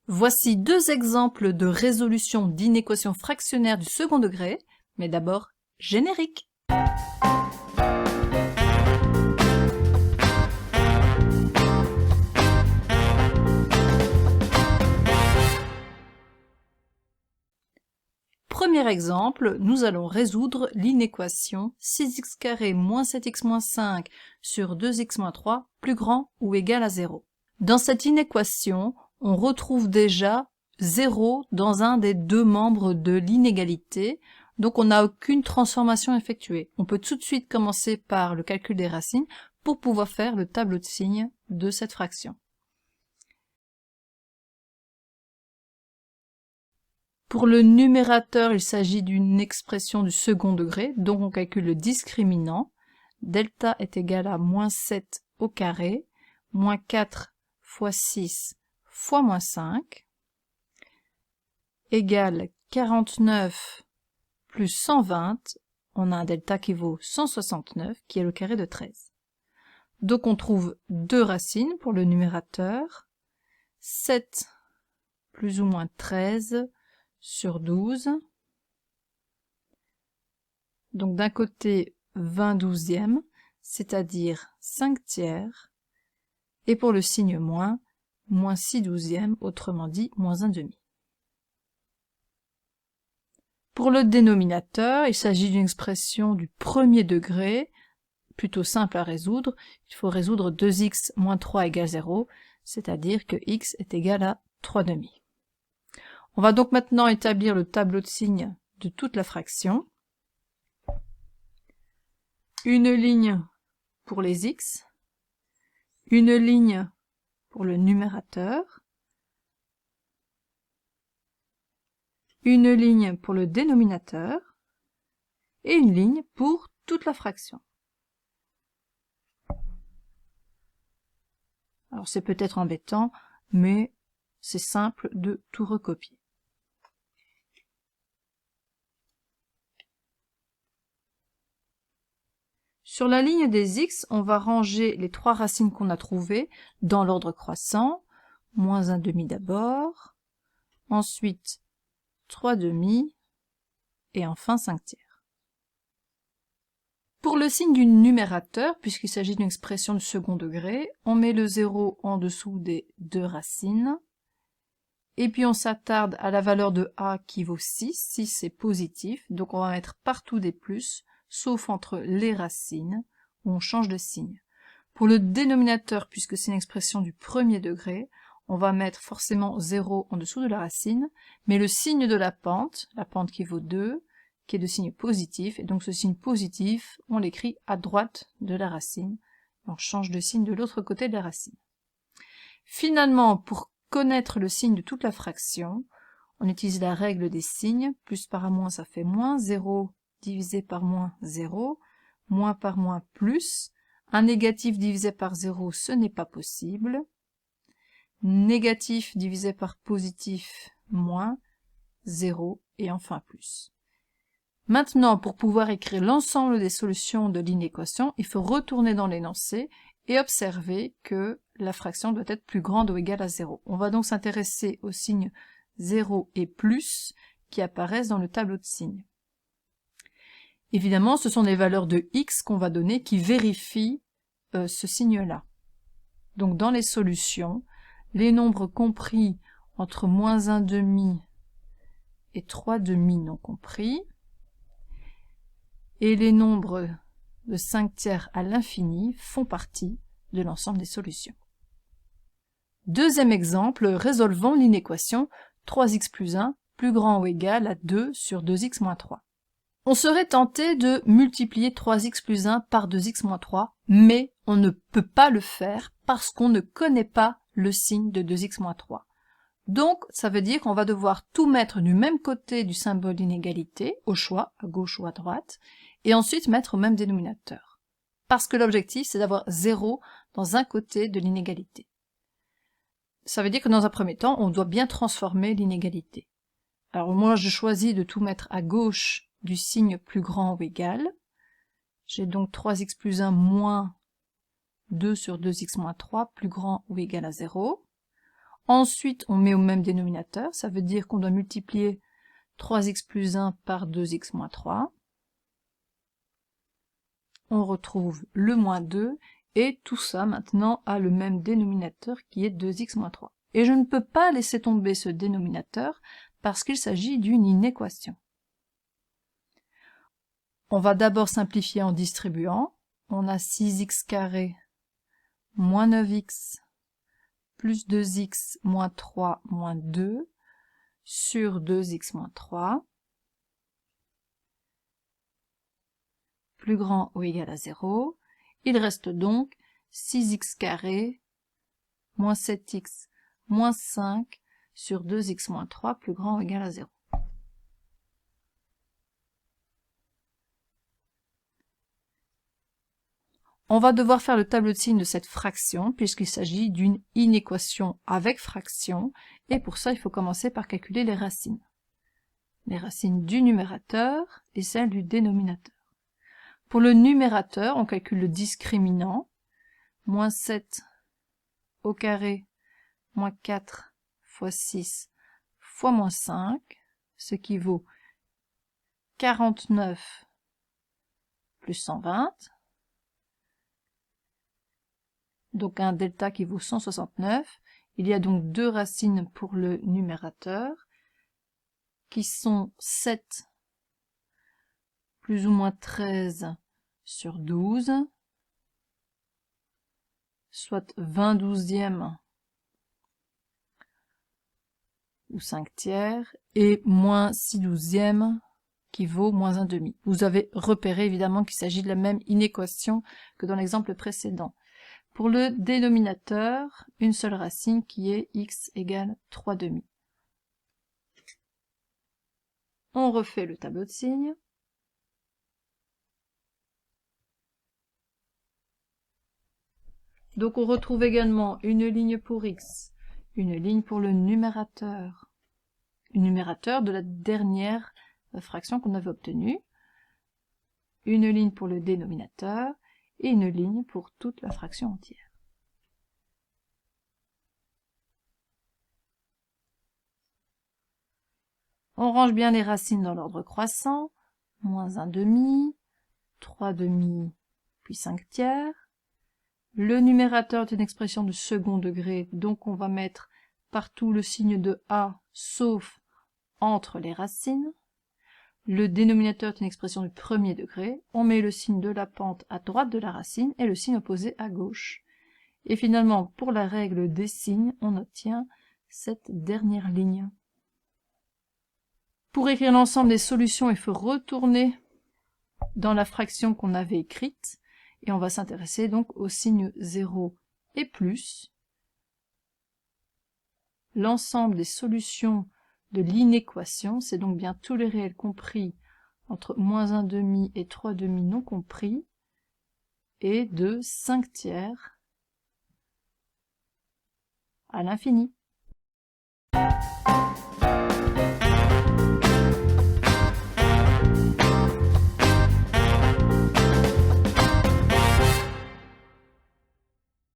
Voici deux exemples de résolution d'inéquations fractionnaires du second degré, mais d'abord générique. Premier exemple, nous allons résoudre l'inéquation 6x² moins 7x moins 5 sur 2x moins 3 plus grand ou égal à 0. Dans cette inéquation, on retrouve déjà 0 dans un des deux membres de l'inégalité, donc on n'a aucune transformation effectuée. On peut tout de suite commencer par le calcul des racines pour pouvoir faire le tableau de signes de cette fraction. Pour le numérateur, il s'agit d'une expression du second degré, donc on calcule le discriminant. Delta est égal à moins 7 au carré, moins 4 fois 6 fois moins 5, égale 49 plus 120, on a un delta qui vaut 169, qui est le carré de 13. Donc on trouve deux racines pour le numérateur, 7 plus ou moins 13 sur 12. Donc d'un côté 20 douzièmes, c'est-à-dire 5 tiers, et pour le signe moins, moins 6 douzièmes, autrement dit moins 1 demi. Pour le dénominateur, il s'agit d'une expression du premier degré, plutôt simple à résoudre. Il faut résoudre 2x moins 3 égale 0, c'est-à-dire que x est égal à 3 demi. On va donc maintenant établir le tableau de signes de toute la fraction. Une ligne pour les x, une ligne pour le numérateur, une ligne pour le dénominateur et une ligne pour toute la fraction. Alors c'est peut-être embêtant, mais c'est simple de tout recopier. Sur la ligne des x, on va ranger les trois racines qu'on a trouvées dans l'ordre croissant. Moins 1 demi d'abord, ensuite 3 demi, et enfin 5 tiers. Pour le signe du numérateur, puisqu'il s'agit d'une expression du second degré, on met le 0 en dessous des deux racines, et puis on s'attarde à la valeur de a qui vaut 6, 6 c'est positif, donc on va mettre partout des plus, sauf entre les racines, où on change de signe. Pour le dénominateur, puisque c'est une expression du premier degré, on va mettre forcément 0 en dessous de la racine, mais le signe de la pente qui vaut 2, qui est de signe positif, et donc ce signe positif, on l'écrit à droite de la racine, et on change de signe de l'autre côté de la racine. Finalement, pour connaître le signe de toute la fraction, on utilise la règle des signes, plus par moins ça fait moins, 0 divisé par moins 0, moins par moins plus, un négatif divisé par 0 ce n'est pas possible, négatif divisé par positif moins, 0 et enfin plus. Maintenant, pour pouvoir écrire l'ensemble des solutions de l'inéquation, il faut retourner dans l'énoncé et observer que la fraction doit être plus grande ou égale à 0. On va donc s'intéresser aux signes 0 et plus qui apparaissent dans le tableau de signes. Évidemment, ce sont des valeurs de x qu'on va donner qui vérifient ce signe-là. Donc dans les solutions, les nombres compris entre moins 1 demi et 3 demi non compris, et les nombres de 5 tiers à l'infini font partie de l'ensemble des solutions. Deuxième exemple, résolvons l'inéquation 3x plus 1 plus grand ou égal à 2 sur 2x moins 3. On serait tenté de multiplier 3x plus 1 par 2x moins 3, mais on ne peut pas le faire parce qu'on ne connaît pas le signe de 2x moins 3. Donc, ça veut dire qu'on va devoir tout mettre du même côté du symbole d'inégalité, au choix, à gauche ou à droite, et ensuite mettre au même dénominateur. Parce que l'objectif, c'est d'avoir 0 dans un côté de l'inégalité. Ça veut dire que dans un premier temps, on doit bien transformer l'inégalité. Alors moi, je choisis de tout mettre à gauche du signe plus grand ou égal. J'ai donc 3x plus 1 moins 2 sur 2x moins 3 plus grand ou égal à 0. Ensuite, on met au même dénominateur, ça veut dire qu'on doit multiplier 3x plus 1 par 2x moins 3. On retrouve le moins 2, et tout ça maintenant a le même dénominateur qui est 2x moins 3. Et je ne peux pas laisser tomber ce dénominateur parce qu'il s'agit d'une inéquation. On va d'abord simplifier en distribuant. On a 6x carré moins 9x plus 2x moins 3 moins 2 sur 2x moins 3 plus grand ou égal à 0. Il reste donc 6x carré moins 7x moins 5 sur 2x moins 3 plus grand ou égal à 0. On va devoir faire le tableau de signes de cette fraction puisqu'il s'agit d'une inéquation avec fraction, et pour ça il faut commencer par calculer les racines. Les racines du numérateur et celles du dénominateur. Pour le numérateur, on calcule le discriminant, moins 7 au carré, moins 4 fois 6 fois moins 5, ce qui vaut 49 plus 120. Donc un delta qui vaut 169. Il y a donc deux racines pour le numérateur, qui sont 7 plus ou moins 13 sur 12, soit 20 douzièmes ou 5 tiers, et moins 6 douzièmes, qui vaut moins 1 demi. Vous avez repéré évidemment qu'il s'agit de la même inéquation que dans l'exemple précédent. Pour le dénominateur, une seule racine qui est x égale 3 demi. On refait le tableau de signes. Donc on retrouve également une ligne pour x, une ligne pour le numérateur de la dernière fraction qu'on avait obtenue, une ligne pour le dénominateur et une ligne pour toute la fraction entière. On range bien les racines dans l'ordre croissant, moins 1 demi, 3 demi, puis 5 tiers. Le numérateur est une expression de second degré, donc on va mettre partout le signe de A, sauf entre les racines. Le dénominateur est une expression du premier degré, on met le signe de la pente à droite de la racine et le signe opposé à gauche. Et finalement, pour la règle des signes, on obtient cette dernière ligne. Pour écrire l'ensemble des solutions, il faut retourner dans la fraction qu'on avait écrite, et on va s'intéresser donc aux signes 0 et plus. L'ensemble des solutions de l'inéquation, c'est donc bien tous les réels compris entre moins 1 demi et 3 demi non compris, et de 5 tiers à l'infini.